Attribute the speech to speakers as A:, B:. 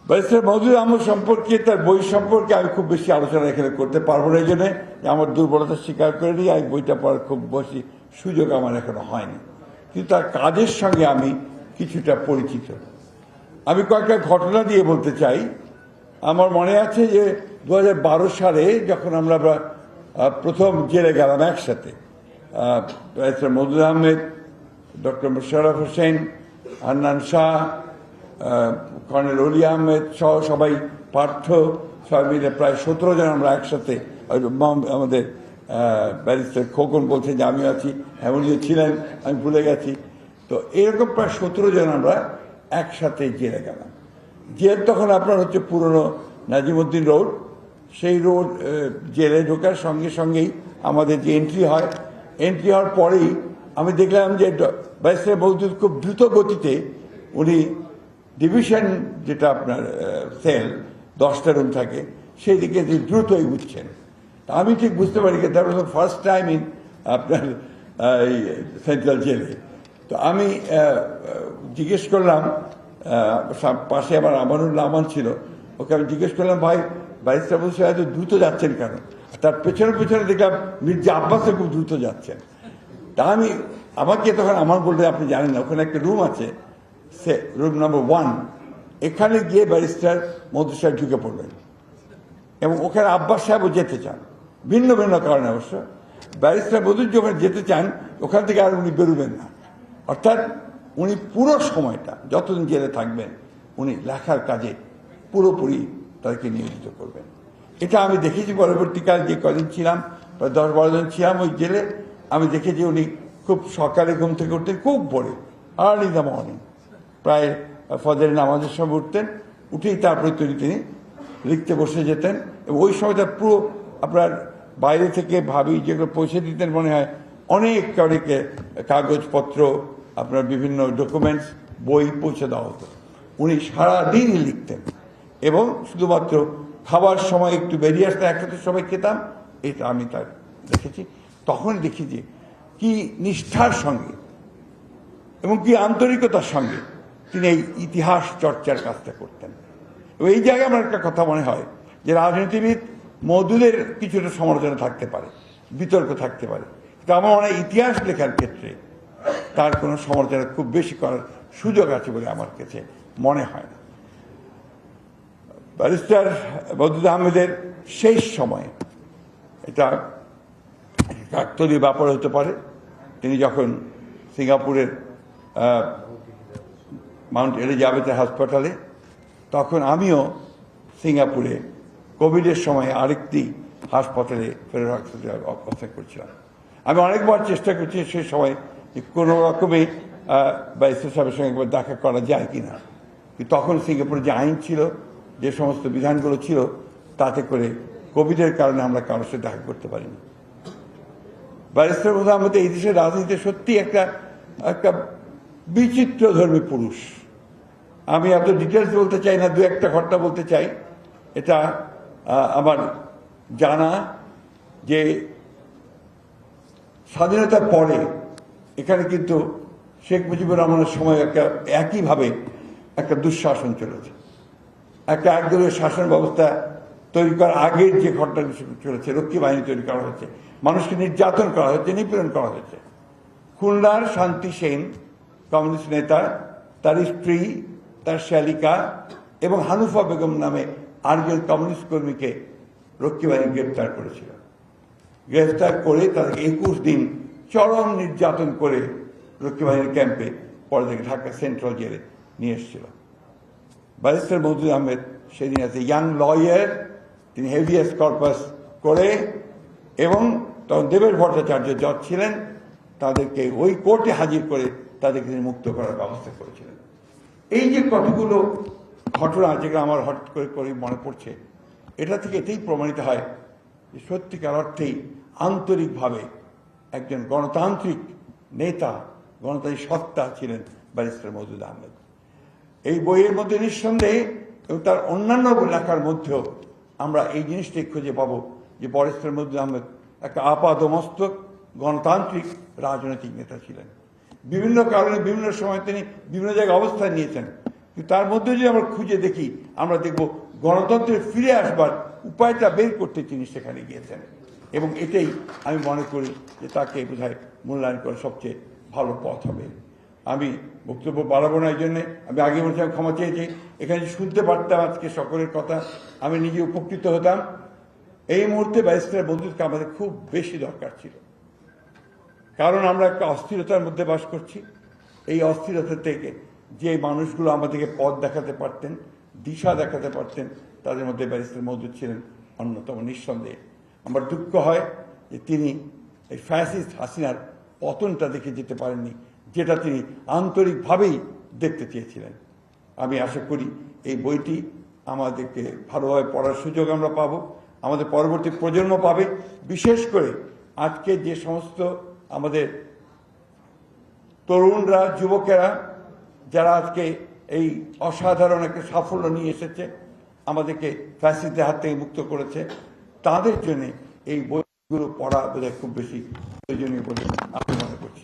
A: Barrister Moudud Ahmad সম্পর্কে, তার বই সম্পর্কে আমি খুব বেশি আলোচনা এখানে করতে পারবো না, এই জন্যে আমার দুর্বলতা স্বীকার করে নিই। আমি বইটা পড়ার খুব বেশি সুযোগ আমার এখনো হয়নি, কিন্তু তার কাজের সঙ্গে আমি কিছুটা পরিচিত। আমি কয়েকটা ঘটনা দিয়ে বলতে চাই। আমার মনে আছে যে 2012 সালে যখন আমরা প্রথম জেলে গেলাম একসাথে, barrister Moudud Ahmed, doctor Mosharraf Hossain, Hannan Shah, colonel অলি আহমেদ সহ সবাই, পার্থ, সবাই মিলে প্রায় 17 জন আমরা একসাথে, আমাদের ব্যারিস্টার খোকন বলছে যে আমিও আছি, এমনই ছিলেন, আমি ভুলে গেছি। তো এরকম প্রায় 17 জন আমরা একসাথে জেলে গেলাম। জেল তখন আপনার হচ্ছে পুরনো নাজিমউদ্দিন রোড, সেই রোড জেলে ঢোকার সঙ্গে সঙ্গেই আমাদের যে এন্ট্রি হয়, এন্ট্রি হওয়ার পরেই আমি দেখলাম যে ব্যারিস্টার মওদুদ খুব দ্রুত গতিতে উনি ডিভিশন, যেটা আপনার সেল 10টা রুম থাকে, সেই দিকে দ্রুতই উঠছেন। আমি ঠিক বুঝতে পারি that was the first time in আপনার এই সেন্ট্রাল জেলে। তো আমি জিজ্ঞেস করলাম, পাশে আবার আমানুল্লাহ আমান ছিল, ওকে আমি জিজ্ঞেস করলাম, ভাই ব্যারিস্টার মওদুদ সাহেব এত দ্রুত যাচ্ছেন কেন? তার পেছনে পেছনে দেখলাম মির্জা আব্বাসও খুব দ্রুত যাচ্ছেন। তা আমাকে তখন আমার বলতে, আপনি জানেন না, ওখানে একটা রুম আছে, সে রুম নম্বর 1, এখানে গিয়ে ব্যারিস্টার মওদুদ সাহেব ঢুকে পড়বেন এবং ওখানে আব্বাস সাহেবও যেতে চান, ভিন্ন ভিন্ন কারণে অবশ্য। ব্যারিস্টার মওদুদ যখন যেতে চান ওখান থেকে আর উনি বেরোবেন না, অর্থাৎ উনি পুরো সময়টা যতদিন জেলে থাকবেন উনি লেখার কাজে পুরোপুরি তাদেরকে নিয়োজিত করবেন। এটা আমি দেখেছি পরবর্তীকালে, যে কদিন ছিলাম, প্রায় 10-12 দিন ছিলাম ওই জেলে, আমি দেখেছি উনি খুব সকালে ঘুম থেকে উঠতেন, খুব ভোরে, আর্লি ইন দ্য মর্নিং, প্রায় ফজরের নামাজের সময় উঠতেন, উঠেই তারপরে তিনি লিখতে বসে যেতেন। এবং ওই সময়টা পুরো আপনার বাইরে থেকে ভাবি যেগুলো পৌঁছে দিতেন, মনে হয় অনেক কাগজপত্র, আপনার বিভিন্ন ডকুমেন্টস, বই পৌঁছে দেওয়া হতো। উনি সারাদিনই লিখতেন এবং শুধুমাত্র খাবার সময় একটু বেরিয়ে আসতে একসাথে সবাই খেতাম, এটা আমি তার দেখেছি। তখন দেখি যে কি নিষ্ঠার সঙ্গে এবং কি আন্তরিকতার সঙ্গে তিনি এই ইতিহাস চর্চার কাজটা করতেন। এবং এই জায়গায় আমার একটা কথা মনে হয় যে রাজনীতিবিদ মওদুদের কিছুটা সমালোচনা থাকতে পারে, বিতর্ক থাকতে পারে, কিন্তু আমার মনে হয় ইতিহাস লেখার ক্ষেত্রে তার কোনো সমালোচনা খুব বেশি করার সুযোগ আছে বলে আমার কাছে মনে হয় না। ব্যারিস্টার মওদুদ আহমেদের শেষ সময়ে, এটা কাকতালীয় ব্যাপার হতে পারে, তিনি যখন সিঙ্গাপুরের মাউন্ট এলিজাবেথ হাসপাতালে, তখন সিঙ্গাপুরে কোভিডের সময় আরেকটি হাসপাতালে অবস্থান করছিলাম। আমি অনেকবার চেষ্টা করছি সেই সময় যে কোনো রকমে ব্যারিস্টার সাহেবের সঙ্গে একবার দেখা করা যায় কিনা, কিন্তু তখন সিঙ্গাপুরে যে আইন ছিল, যে সমস্ত বিধানগুলো ছিল, তাতে করে কোভিডের কারণে আমরা কারোর সাথে দেখা করতে পারিনি। ব্যারিস্টার মওদুদ আহমেদ এই দেশের রাজনীতিতে সত্যি একটা বিচিত্র ধর্মী পুরুষ। আমি এত ডিটেলস বলতে চাই না, দু একটা ঘটনা বলতে চাই। এটা আমার জানা যে স্বাধীনতার পরে এখানে কিন্তু শেখ মুজিবুর রহমানের সময় একইভাবে একটা দুঃশাসন চলেছে, একটা একদলীয় শাসন ব্যবস্থা তৈরি করার আগের যে ঘটনাগুলো চলেছে, রক্ষী বাহিনী তৈরি করা হয়েছে, মানুষকে নির্যাতন করা হয়েছে, নিপীড়ন করা হয়েছে। খুলনার শান্তি সেন কমিউনিস্ট নেতা, তার স্ত্রী, তার শ্যালিকা এবং হানুফা বেগম নামে আরেকজন কমিউনিস্ট কর্মীকে রক্ষী বাহিনী গ্রেপ্তার করেছিল। গ্রেফতার করে তাদেরকে 21 দিন চরম নির্যাতন করে রক্ষী বাহিনীর ক্যাম্পে পরে থেকে ঢাকা সেন্ট্রাল জেলে নিয়ে এসেছিল। ব্যারিস্টার মওদুদ আহমেদ সেদিন আছে ইয়াং লয়ার, তিনি হেভিয়াস কর্পাস করে, এবং তখন দেবেশ ভট্টাচার্য জজ ছিলেন, তাদেরকে ওই কোর্টে হাজির করে তাদেরকে তিনি মুক্ত করার ব্যবস্থা করেছিলেন। এই যে কতগুলো ঘটনা যেগুলো আমার হঠাৎ করে মনে পড়ছে, এটা থেকে এটাই প্রমাণিত হয় যে সত্যিকার অর্থেই আন্তরিকভাবে একজন গণতান্ত্রিক নেতা, গণতান্ত্রিক সত্তা ছিলেন ব্যারিস্টার মওদুদ আহমেদ। এই বইয়ের মধ্যে নিঃসন্দেহে এবং তার অন্যান্য লেখার মধ্যেও আমরা এই জিনিসটাই খুঁজে পাবো যে ব্যারিস্টার মওদুদ আহমেদ একটা আপাদমস্তক গণতান্ত্রিক রাজনৈতিক নেতা ছিলেন। বিভিন্ন কারণে বিভিন্ন সময় তিনি বিভিন্ন জায়গায় অবস্থান নিয়েছেন, কিন্তু তার মধ্যে যদি আমরা খুঁজে দেখি, আমরা দেখব গণতন্ত্রের ফিরে আসবার উপায়টা বের করতে তিনি সেখানে গিয়েছেন, এবং এটাই আমি মনে করি যে তাকে বোধহয় মূল্যায়ন করা সবচেয়ে ভালো পথ হবে। আমি বক্তব্য বাড়াবো না, এই জন্যে আমি আগে বলছিলাম ক্ষমা চেয়েছি। এখানে শুনতে পারতাম আজকে সকলের কথা, আমি নিজে উপকৃত হতাম। এই মুহূর্তে ব্যারিস্টার বন্ধুকে আমাদের খুব বেশি দরকার ছিল, কারণ আমরা একটা অস্থিরতার মধ্যে বাস করছি। এই অস্থিরতা থেকে যে মানুষগুলো আমাদেরকে পথ দেখাতে পারতেন, দিশা দেখাতে পারতেন, তাদের মধ্যে ব্যারিস্টার মওদুদ ছিলেন অন্যতম, নিঃসন্দেহে। আমার দুঃখ হয় যে তিনি এই ফ্যাসিস্ট হাসিনার পতনটা দেখে যেতে পারেননি, যেটা তিনি আন্তরিকভাবেই দেখতে চেয়েছিলেন। আমি আশা করি এই বইটি আমাদেরকে ভালোভাবে পড়ার সুযোগ আমরা পাব, আমাদের পরবর্তী প্রজন্ম পাবে। বিশেষ করে আজকে যে সমস্ত আমাদের তরুণরা, যুবকেরা যারা আজকে এই অসাধারণ একটা সাফল্য নিয়ে এসেছে, আমাদেরকে ফ্যাসিস্টদের হাত থেকে মুক্ত করেছে, তাদের জন্য এই বইগুলো পড়া বোধহয় খুব বেশি প্রয়োজনীয় বলে আমি মনে করছি।